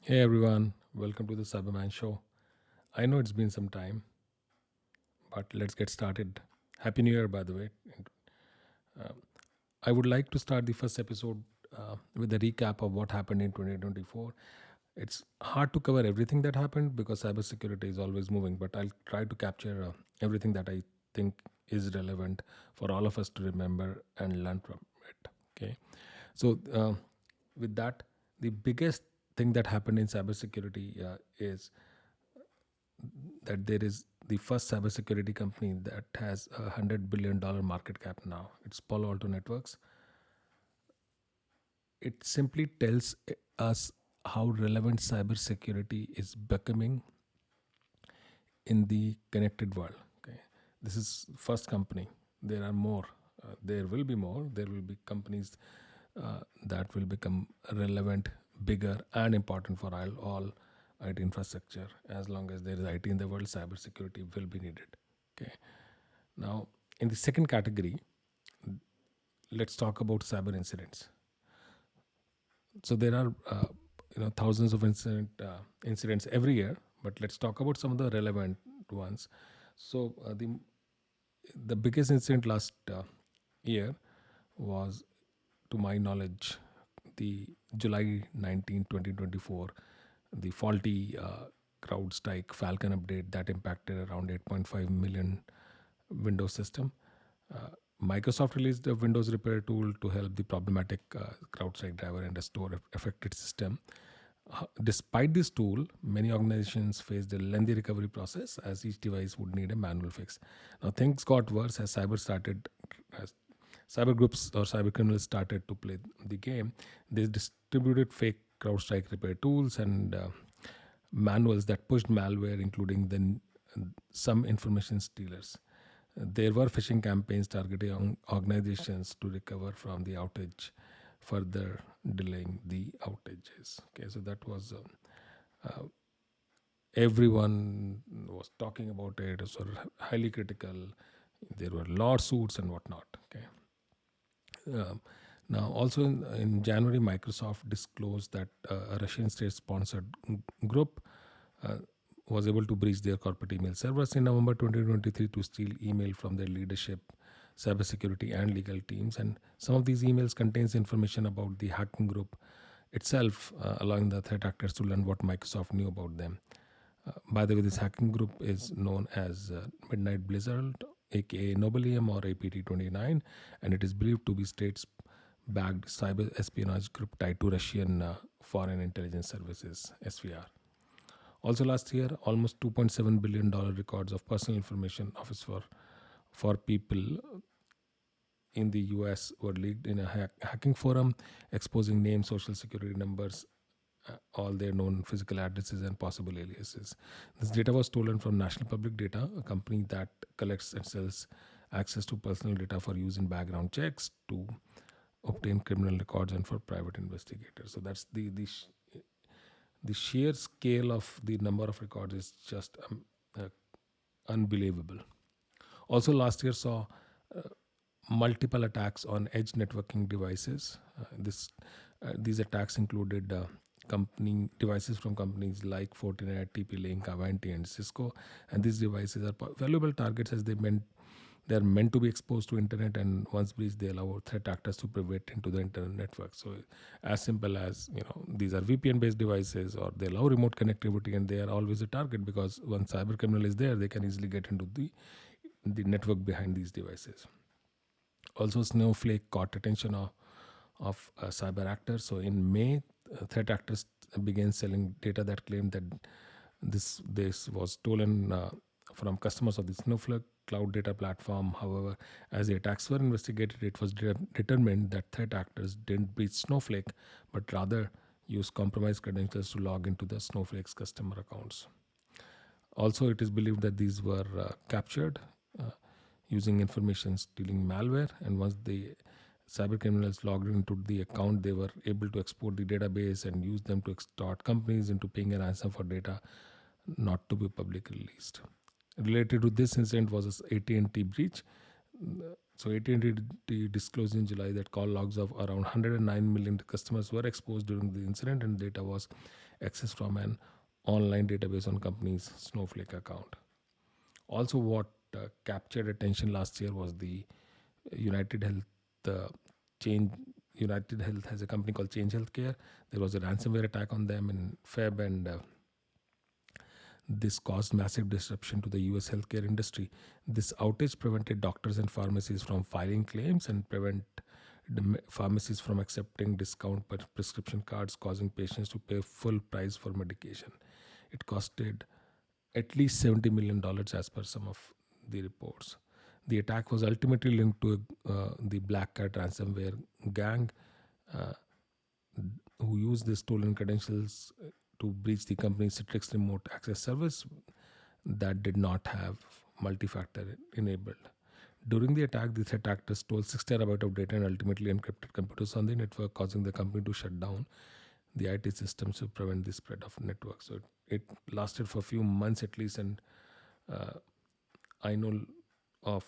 Hey everyone, welcome to the Cyberman Show. I know it's been some time, but let's get started. Happy New Year, by the way. And, I would like to start the first episode with a recap of what happened in 2024. It's hard to cover everything that happened because cybersecurity is always moving, but I'll try to capture everything that I think is relevant for all of us to remember and learn from it. Okay, so with that, the biggest thing that happened in cybersecurity is that there is the first cybersecurity company that has $100 billion market cap now. It's Palo Alto Networks. It simply tells us how relevant cybersecurity is becoming in the connected world. Okay, this is first company. There are more. There will be more. There will be companies that will become relevant, bigger, and important for all IT infrastructure. As long as there is IT in the world, cybersecurity will be needed. Okay. Now, in the second category, let's talk about cyber incidents. So there are thousands of incidents every year, but let's talk about some of the relevant ones. So the biggest incident last year was, to my knowledge, the July 19, 2024, the faulty CrowdStrike Falcon update that impacted around 8.5 million Windows system. Microsoft released a Windows repair tool to help the problematic CrowdStrike driver and restore affected system. Despite this tool, many organizations faced a lengthy recovery process as each device would need a manual fix. Now things got worse as cyber groups or cyber criminals started to play the game. They distributed fake CrowdStrike repair tools and manuals that pushed malware, including some information stealers. There were phishing campaigns targeting organizations to recover from the outage, further delaying the outages. Okay, so that was everyone was talking about it. It was sort of highly critical. There were lawsuits and whatnot. Okay. Now, also in January, Microsoft disclosed that a Russian state-sponsored group uh, was able to breach their corporate email servers in November 2023 to steal email from their leadership, cybersecurity, and legal teams. And some of these emails contains information about the hacking group itself, allowing the threat actors to learn what Microsoft knew about them. By the way, this hacking group is known as Midnight Blizzard, aka Nobelium or APT29, and it is believed to be states backed cyber espionage group tied to Russian Foreign Intelligence Services, SVR. Also, last year, almost $2.7 billion records of personal information office for people in the US were leaked in a hacking forum, exposing names, social security numbers, all their known physical addresses and possible aliases. This data was stolen from National Public Data, a company that collects and sells access to personal data for use in background checks, to obtain criminal records, and for private investigators. So that's the sheer scale of the number of records is just unbelievable. Also, last year saw multiple attacks on edge networking devices. These attacks included company devices from companies like Fortinet, TP-Link, Avanti, and Cisco. And these devices are valuable targets as they are meant to be exposed to internet, and once breached, they allow threat actors to pivot into the internet network. So, as simple as these are VPN-based devices, or they allow remote connectivity, and they are always a target because once cyber criminal is there, they can easily get into the network behind these devices. Also, Snowflake caught attention of cyber actors. So in May, threat actors began selling data that claimed that this was stolen from customers of the Snowflake cloud data platform. However, as the attacks were investigated, it was determined that threat actors didn't breach Snowflake, but rather used compromised credentials to log into the Snowflake's customer accounts. Also, it is believed that these were captured uh, using information stealing malware, and once the cyber criminals logged into the account, they were able to export the database and use them to extort companies into paying a ransom for data not to be publicly released. Related to this incident was this AT&T breach. So AT&T disclosed in July that call logs of around 109 million customers were exposed during the incident, and data was accessed from an online database on company's Snowflake account. Also, what captured attention last year was the United Health change. United Health has a company called Change Healthcare. There was a ransomware attack on them in Feb, and this caused massive disruption to the US healthcare industry. This outage prevented doctors and pharmacies from filing claims and prevent pharmacies from accepting discount per prescription cards, causing patients to pay full price for medication. It costed at least $70 million as per some of the reports. The attack was ultimately linked to the Black Cat ransomware gang, uh, who used the stolen credentials to breach the company's Citrix remote access service that did not have multi-factor enabled. During the attack, the threat actors stole 6 terabytes of data and ultimately encrypted computers on the network, causing the company to shut down the IT systems to prevent the spread of networks. So it lasted for a few months at least, and uh, I know of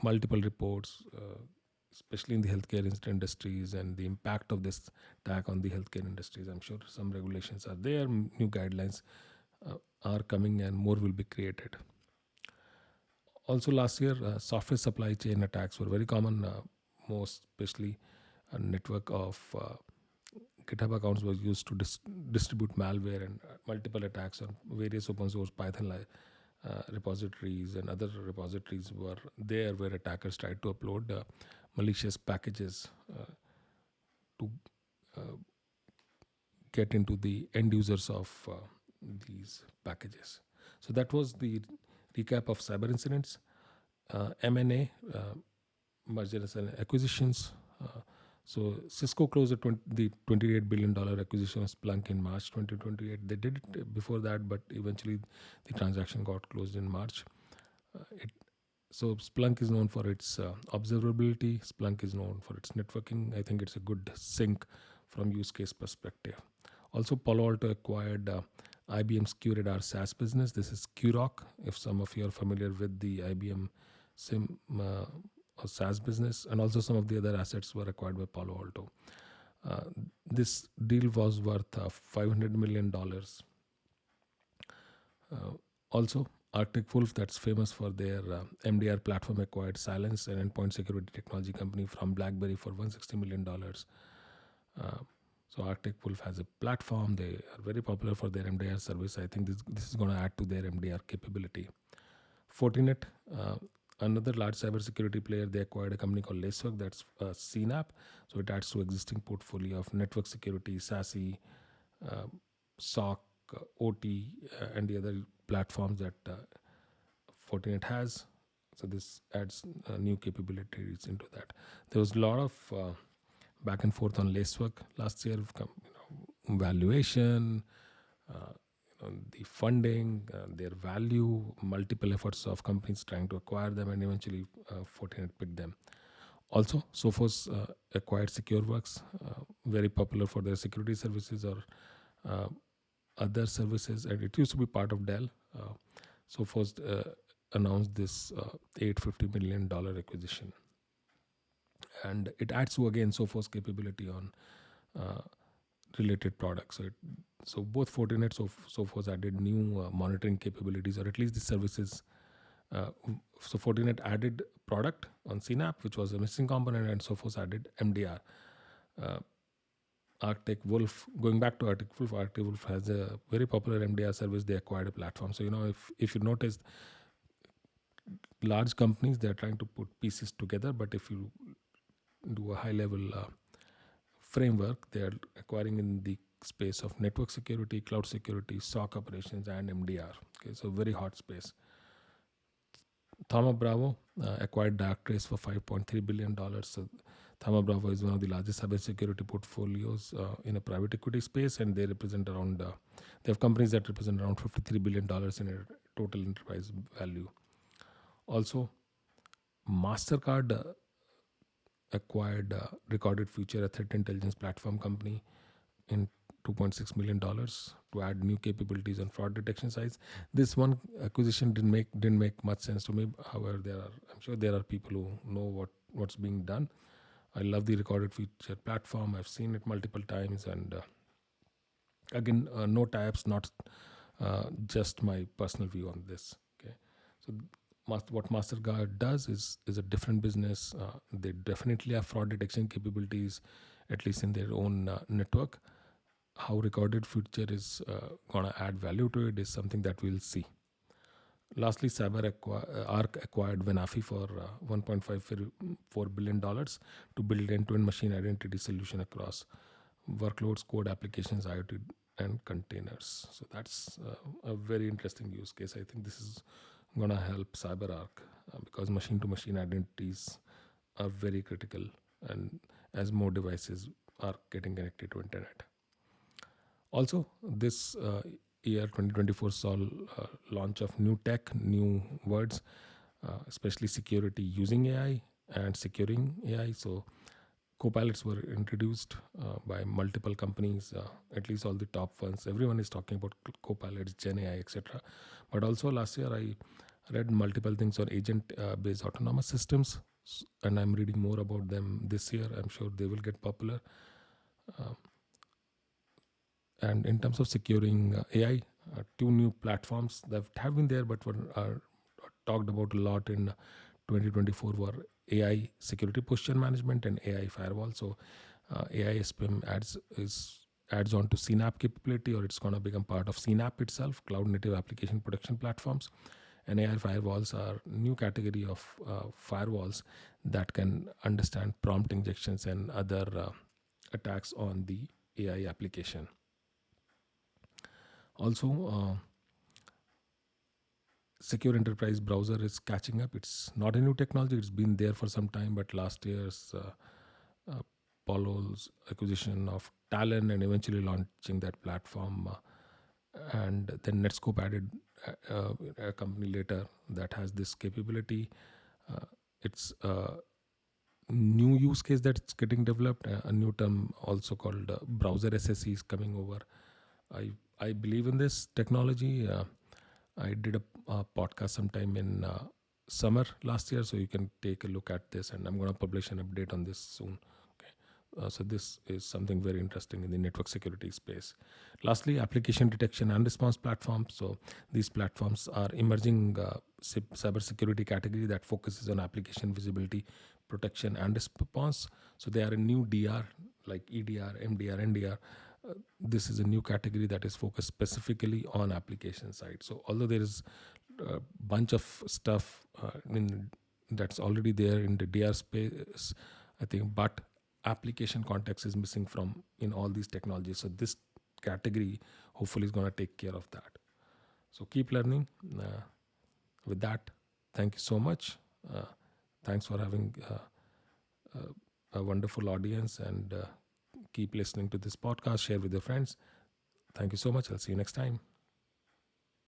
multiple reports, especially in the healthcare industries, and the impact of this attack on the healthcare industries. I'm sure some regulations are there, new guidelines are coming, and more will be created. Also, last year, software supply chain attacks were very common, most especially a network of GitHub accounts was used to distribute malware, and multiple attacks on various open source Python repositories and other repositories were there where attackers tried to upload malicious packages to uh, get into the end users of these packages. So that was the recap of cyber incidents. M&A, mergers and acquisitions. So Cisco closed the $28 billion acquisition of Splunk in March 2028. They did it before that, but eventually the transaction got closed in March. So Splunk is known for its observability. Splunk is known for its networking. I think it's a good sync from use case perspective. Also, Palo Alto acquired IBM's QRadar SaaS business. This is QRoC. If some of you are familiar with the IBM SIM or SaaS business, and also some of the other assets were acquired by Palo Alto. This deal was worth $500 million. Also, Arctic Wolf, that's famous for their MDR platform, acquired Silence, an endpoint security technology company from BlackBerry for $160 million. So Arctic Wolf has a platform. They are very popular for their MDR service. I think this is going to add to their MDR capability. Fortinet, another large cybersecurity player, they acquired a company called Lacework, that's CNAP. So it adds to existing portfolio of network security, SASE, SOC, OT, and the other platforms that Fortinet has. So this adds new capabilities into that. There was a lot of back and forth on Lacework last year, valuation, the funding, their value, multiple efforts of companies trying to acquire them, and eventually Fortinet picked them. Also, Sophos acquired SecureWorks, very popular for their security services or other services, and it used to be part of Dell. Sophos announced this $850 million acquisition, and it adds to again Sophos capability on related products. So both Fortinet and Sophos added new monitoring capabilities, or at least the services. So Fortinet added product on CNAP, which was a missing component, and Sophos added MDR. Arctic Wolf, going back to Arctic Wolf has a very popular MDR service. They acquired a platform. So if you notice, large companies, they're trying to put pieces together, but if you do a high level framework, they are acquiring in the space of network security, cloud security, SOC operations, and MDR. Okay, so very hot space. Thoma Bravo acquired Darktrace for $5.3 billion. So Thoma Bravo is one of the largest cybersecurity portfolios in a private equity space, and they represent around, they have companies that represent around $53 billion in a total enterprise value. Also, MasterCard acquired Recorded Future, a threat intelligence platform company, in $2.6 million to add new capabilities on fraud detection sides. This one acquisition didn't make much sense to me. However, I'm sure there are people who know what's being done. I love the recorded feature platform. I've seen it multiple times, and again, no types, not just my personal view on this. Okay, so what Mastercard does is a different business. They definitely have fraud detection capabilities, at least in their own network. How recorded future is gonna add value to it is something that we'll see. Lastly, Arc acquired Venafi for $1.54 billion to build end-to-end machine identity solution across workloads, code applications, IoT, and containers. So that's a very interesting use case. I think this is going to help CyberArk because machine-to-machine identities are very critical, and as more devices are getting connected to internet. Also, this year 2024 saw launch of new tech, new words, especially security using AI and securing AI. So copilots were introduced by multiple companies, at least all the top ones. Everyone is talking about copilots, Gen AI, etc. But also last year I read multiple things on agent-based autonomous systems, and I'm reading more about them this year. I'm sure they will get popular. And in terms of securing AI, two new platforms that have been there but are talked about a lot in 2024 were AI security posture management and AI firewall. So AI SPM adds on to CNAPP capability, or it's going to become part of CNAPP itself, cloud native application protection platforms. And AI firewalls are new category of firewalls that can understand prompt injections and other attacks on the AI application. Also, secure enterprise browser is catching up. It's not a new technology. It's been there for some time, but last year's Palo's acquisition of Talon and eventually launching that platform, and then Netscope added a company later that has this capability. It's a new use case that's getting developed. A new term also called browser SSE is coming over. I believe in this technology. I did a podcast sometime in summer last year, so you can take a look at this, and I'm going to publish an update on this soon. Okay, so this is something very interesting in the network security space. Lastly, application detection and response platforms. So these platforms are emerging cybersecurity category that focuses on application visibility, protection, and response. So they are a new DR like EDR, MDR, NDR. This is a new category that is focused specifically on application side. So although there is a bunch of stuff that's already there in the DR space, I think, but application context is missing from in all these technologies. So this category hopefully is going to take care of that. So keep learning. With that, thank you so much. Thanks for having a wonderful audience, and keep listening to this podcast. Share with your friends. Thank you so much. I'll see you next time.